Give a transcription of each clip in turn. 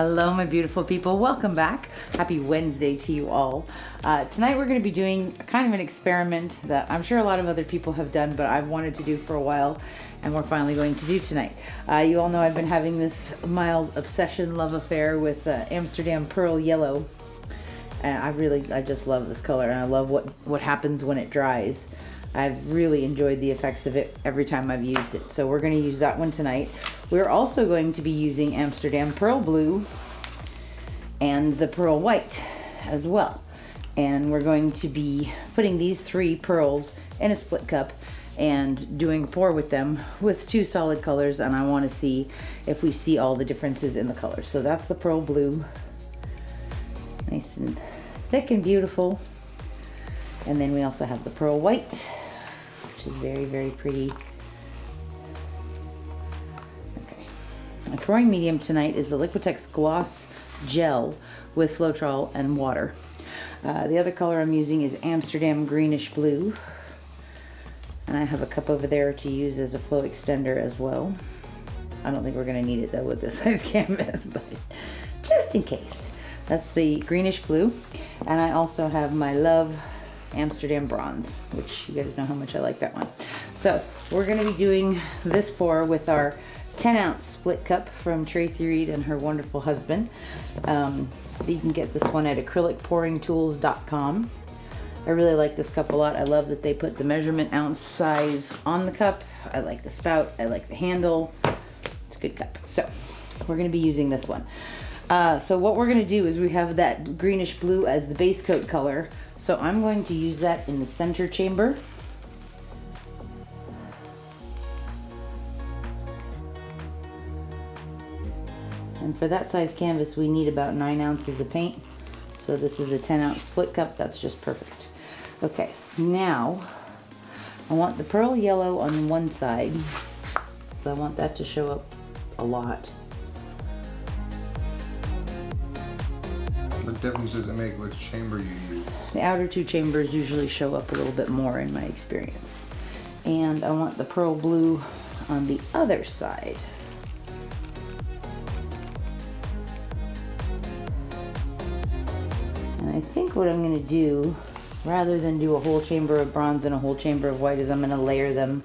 Hello, my beautiful people. Welcome back. Happy Wednesday to you all. Tonight we're going to be doing kind of an experiment that I'm sure a lot of other people have done, but I've wanted to do for a while, and we're finally going to do tonight. You all know I've been having this mild obsession, love affair with Amsterdam Pearl Yellow. And I just love this color, and I love what happens when it dries. I've really enjoyed the effects of it every time I've used it. So we're going to use that one tonight. We're also going to be using Amsterdam Pearl Blue and the Pearl White as well. And we're going to be putting these three pearls in a split cup and doing a pour with them with two solid colors. And I want to see if we see all the differences in the colors. So that's the Pearl Blue. Nice and thick and beautiful. And then we also have the Pearl White, which is very, very pretty. Okay. My pouring medium tonight is the Liquitex Gloss Gel with Floetrol and water. The other color I'm using is Amsterdam Greenish Blue. And I have a cup over there to use as a flow extender as well. I don't think we're going to need it though with this size canvas, but just in case. That's the Greenish Blue. And I also have my Love Amsterdam Bronze, which you guys know how much I like that one. So we're going to be doing this pour with our 10-ounce split cup from Tracie Reed and her wonderful husband. You can get this one at acrylicpouringtools.com. I really like this cup a lot. I love that they put the measurement ounce size on the cup. I like the spout. I like the handle. It's a good cup. So we're going to be using this one. So what we're going to do is we have that greenish blue as the base coat color. So I'm going to use that in the center chamber. And for that size canvas, we need about 9 ounces of paint. So this is a 10-ounce split cup. That's just perfect. Okay, now I want the pearl yellow on one side. So I want that to show up a lot. What difference does it make which chamber you use? The outer two chambers usually show up a little bit more in my experience. And I want the pearl blue on the other side. And I think what I'm going to do, rather than do a whole chamber of bronze and a whole chamber of white, is I'm going to layer them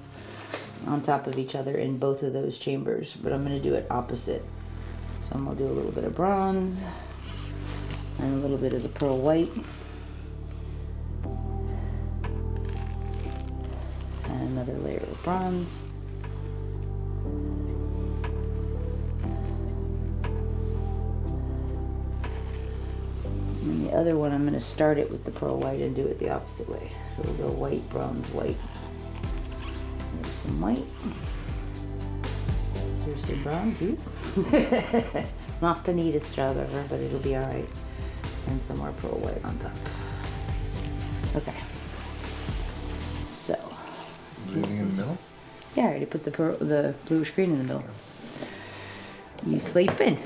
on top of each other in both of those chambers. But I'm going to do it opposite. So I'm going to do a little bit of bronze and a little bit of the pearl white. And another layer of bronze. And the other one, I'm going to start it with the pearl white and do it the opposite way. So we'll go white, bronze, white. There's some white. Here's some bronze. Not the neatest job ever, but it'll be alright. And some more pearl white on top. Okay. So. Anything in the middle? Yeah, I already put the bluish green in the middle. You sleeping?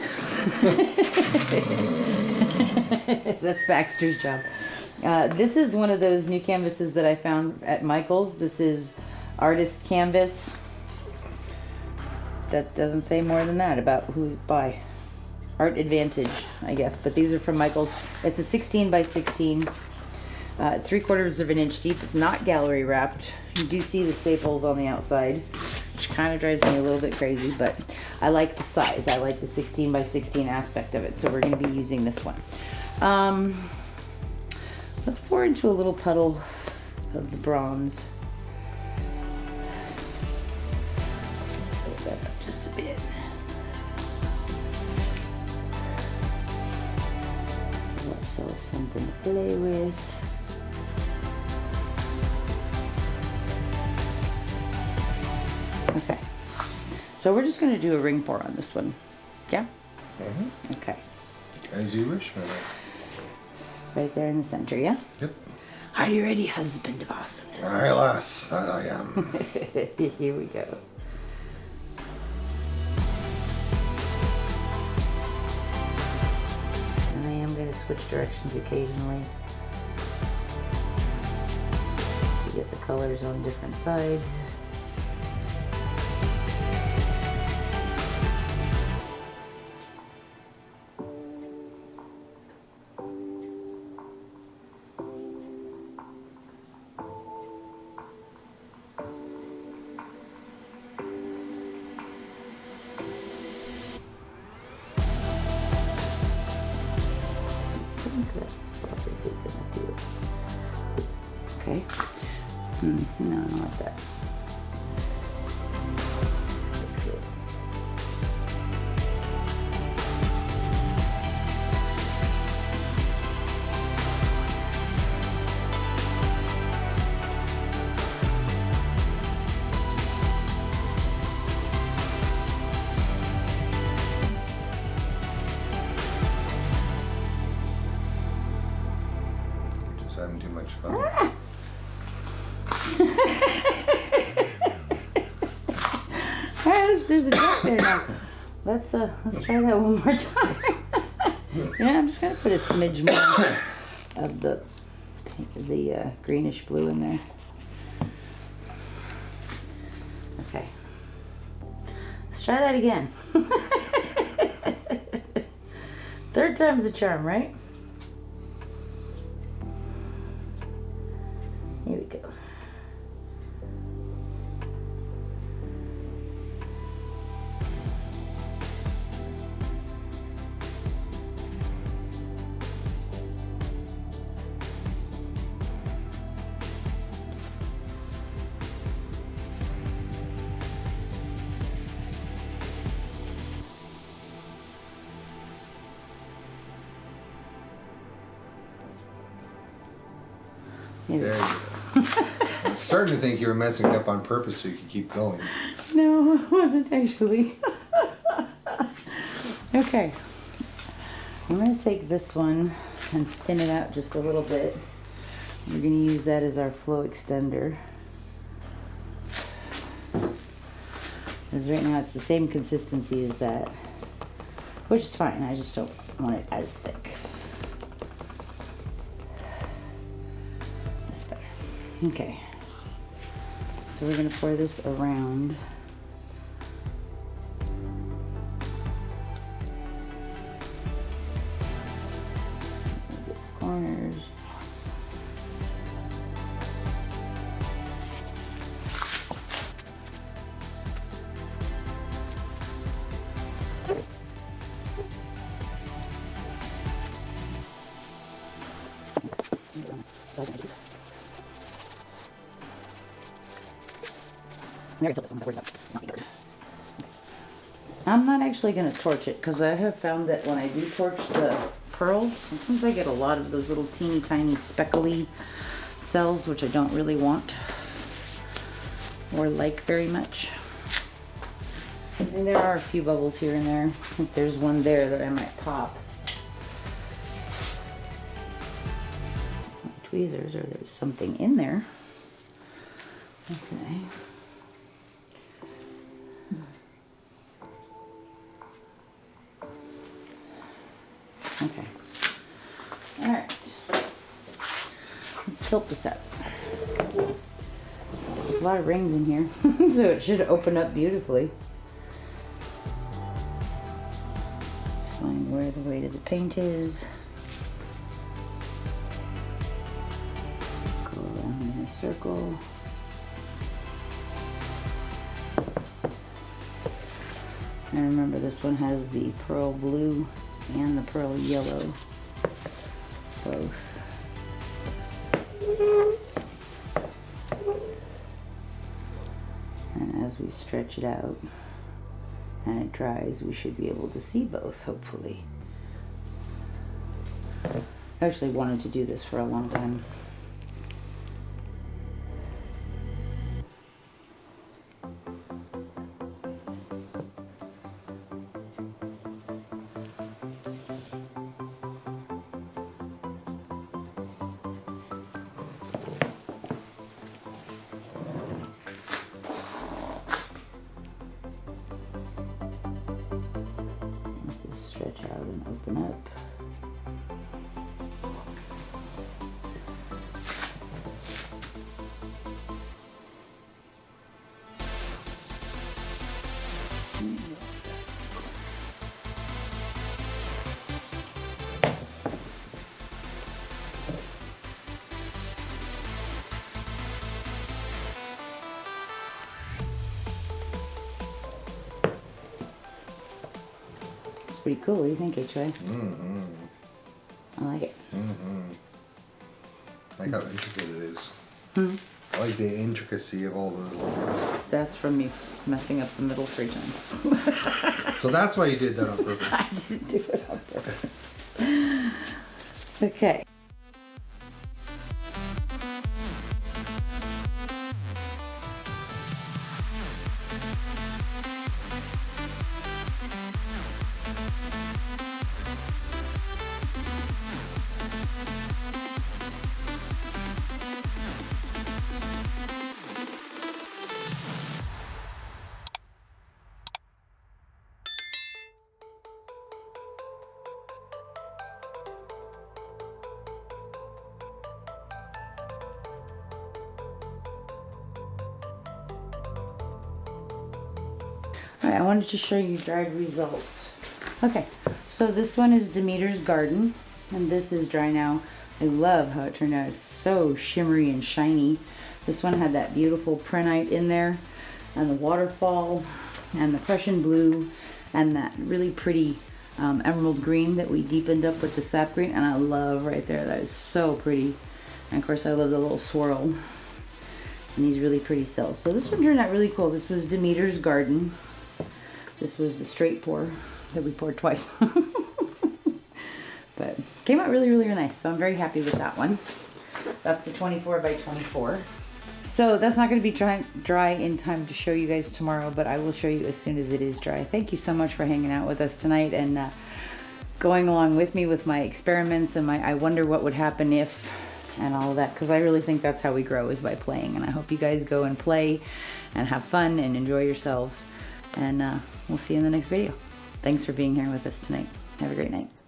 That's Baxter's job. This is one of those new canvases that I found at Micheals. This is Artist Canvas. That doesn't say more than that about who's by. Art Advantage, I guess, but these are from Micheals. It's a 16 by 16. It's 3/4 of an inch deep. It's not gallery wrapped. You do see the staples on the outside, which kind of drives me a little bit crazy, but I like the size. I like the 16 by 16 aspect of it, so we're going to be using this one. Let's pour into a little puddle of the bronze. Stir that up just a bit. So something to play with. Okay, so we're just going to do a ring pour on this one. Yeah? Mm-hmm. Okay. As you wish, Mina. Right there in the center, yeah? Yep. Are you ready, husband of awesomeness? Aye, lass, that I am. Here we go. And I am going to switch directions occasionally to get the colors on different sides. Okay. No, I don't like that. Let's fix it. You're just having too much fun. Alright, there's a dent there now. Let's try that one more time. Yeah, I'm just gonna put a smidge more of the greenish blue in there. Okay. Let's try that again. Third time's a charm, right? Here we go. There you go. I'm starting to think you were messing it up on purpose so you could keep going. No, it wasn't actually. Okay. I'm going to take this one and thin it out just a little bit. We're going to use that as our flow extender. Because right now it's the same consistency as that. Which is fine, I just don't want it as thick. That's better. Okay. So we're going to pour this around. Corners. I'm not actually going to torch it because I have found that when I do torch the pearls, sometimes I get a lot of those little teeny tiny speckly cells, which I don't really want or like very much. And there are a few bubbles here and there. I think there's one there that I might pop. Tweezers, or there's something in there. Okay. Okay. All right. Let's tilt this out. There's a lot of rings in here, so it should open up beautifully. Let's find where the weight of the paint is. Go around in a circle. And remember, this one has the pearl blue and the pearl yellow, both. And as we stretch it out and it dries, we should be able to see both, hopefully. I actually wanted to do this for a long time. Stretch out and open up. Pretty cool. What do you think, HY? I like it. I like how intricate it is. I like the intricacy of all the little. That's from me messing up the middle 3 times. So that's why you did that on purpose. I didn't do it on purpose. Okay. Alright, I wanted to show you dried results. Okay, so this one is Demeter's Garden, and this is dry now. I love how it turned out. It's so shimmery and shiny. This one had that beautiful prenite in there, and the waterfall, and the Prussian blue, and that really pretty emerald green that we deepened up with the sap green, and I love right there. That is so pretty. And of course I love the little swirl and these really pretty cells. So this one turned out really cool. This was Demeter's Garden. This was the straight pour that we poured twice. But came out really, really nice. So I'm very happy with that one. That's the 24 by 24. So that's not going to be dry in time to show you guys tomorrow, but I will show you as soon as it is dry. Thank you so much for hanging out with us tonight and going along with me with my experiments and my I wonder what would happen if and all of that, because I really think that's how we grow, is by playing. And I hope you guys go and play and have fun and enjoy yourselves. And we'll see you in the next video. Thanks for being here with us tonight. Have a great night.